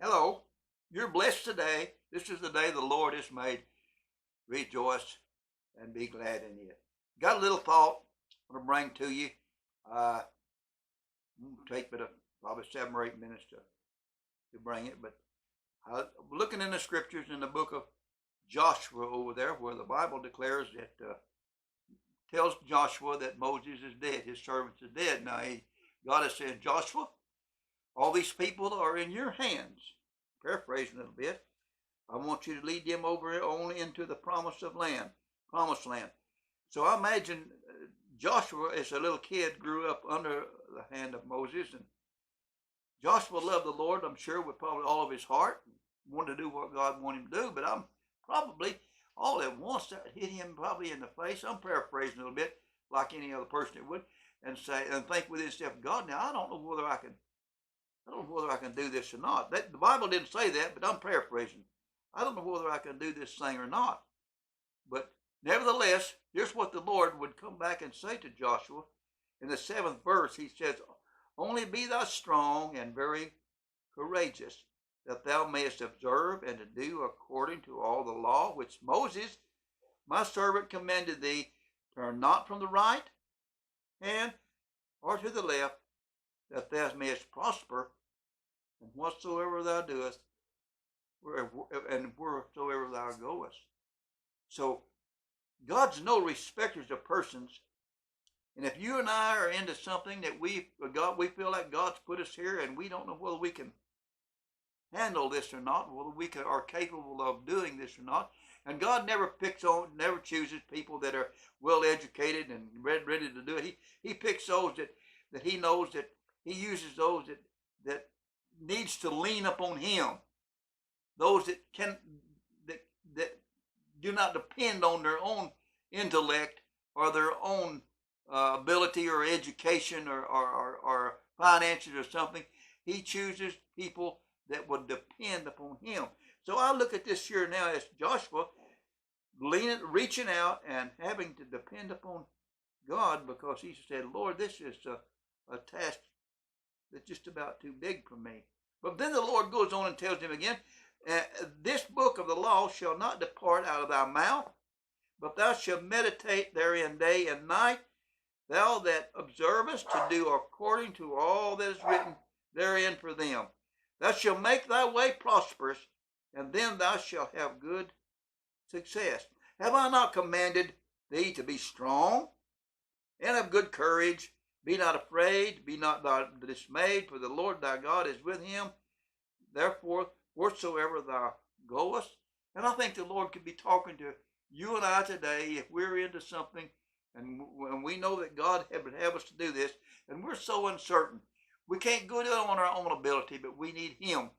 Hello, you're blessed today. This is the day the Lord has made. Rejoice and be glad in it. Got a little thought I want to bring to you. It'll take me probably 7 or 8 minutes to bring it, but looking in the scriptures in the book of Joshua over there, where the Bible declares that tells Joshua that Moses is dead, his servant is dead. Now, God has said, Joshua, all these people are in your hands. Paraphrasing a little bit. I want you to lead them over only into the promised land. So I imagine Joshua, as a little kid, grew up under the hand of Moses, and Joshua loved the Lord, I'm sure, with probably all of his heart, wanted to do what God wanted him to do, but I'm probably all at once that hit him probably in the face. I'm paraphrasing a little bit, like any other person that would, and think with himself, God, now I don't know whether I can do this or not. The Bible didn't say that, but I'm paraphrasing. I don't know whether I can do this thing or not. But nevertheless, here's what the Lord would come back and say to Joshua. In the 7th verse, he says, only be thou strong and very courageous, that thou mayest observe and to do according to all the law which Moses, my servant, commanded thee. Turn not from the right hand or to the left, that thou mayest prosper in whatsoever thou doest, and wheresoever thou goest. So, God's no respecter of persons. And if you and I are into something that we feel like God's put us here, and we don't know whether we can handle this or not, whether we are capable of doing this or not. And God never chooses people that are well educated and ready to do it. He picks those that He knows that He uses those that needs to lean upon Him. Those that do not depend on their own intellect or their own ability or education or finances or something. He chooses people that would depend upon Him. So I look at this here now as Joshua reaching out and having to depend upon God, because he said, Lord, this is a task that's just about too big for me. But then the Lord goes on and tells him again, this book of the law shall not depart out of thy mouth, but thou shalt meditate therein day and night, thou that observest to do according to all that is written therein for them. Thou shalt make thy way prosperous, and then thou shalt have good success. Have I not commanded thee to be strong and of good courage? Be not afraid, be not dismayed, for the Lord thy God is with him. Therefore, wheresoever thou goest. And I think the Lord could be talking to you and I today if we're into something and we know that God would have us to do this, and we're so uncertain. We can't go do it on our own ability, but we need Him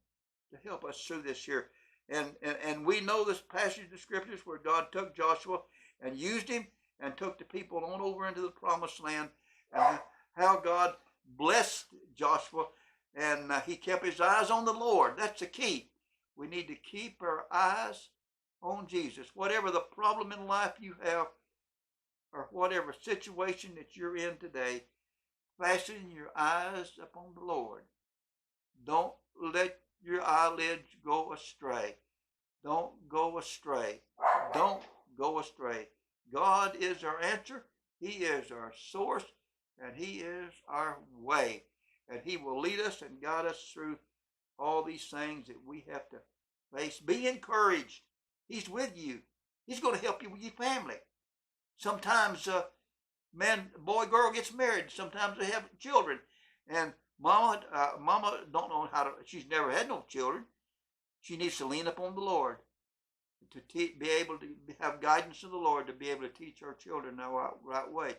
to help us through this here. And we know this passage of scriptures where God took Joshua and used him and took the people on over into the promised land, and how God blessed Joshua, and he kept his eyes on the Lord. That's the key. We need to keep our eyes on Jesus. Whatever the problem in life you have, or whatever situation that you're in today, fasten your eyes upon the Lord. Don't let your eyelids go astray. Don't go astray. Don't go astray. God is our answer. He is our source, and He is our way. And He will lead us and guide us through all these things that we have to face. Be encouraged. He's with you. He's going to help you with your family. Sometimes boy, girl gets married. Sometimes they have children. And mama don't know how to, she's never had no children. She needs to lean upon the Lord to be able to have guidance of the Lord, to be able to teach her children the right way.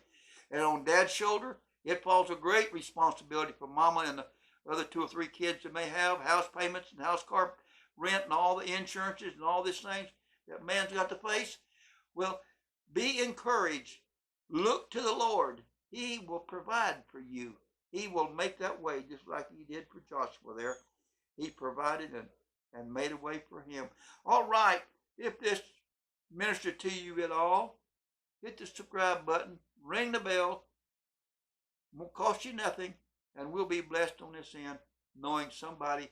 And on dad's shoulder, it falls a great responsibility for mama and the other 2 or 3 kids that may have house payments and house car rent and all the insurances and all these things that man's got to face. Well, be encouraged. Look to the Lord. He will provide for you. He will make that way just like He did for Joshua there. He provided and made a way for him. All right. If this ministered to you at all, hit the subscribe button. Ring the bell. Won't cost you nothing. And we'll be blessed on this end knowing somebody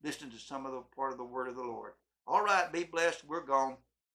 listening to some of the part of the word of the Lord. All right, be blessed. We're gone.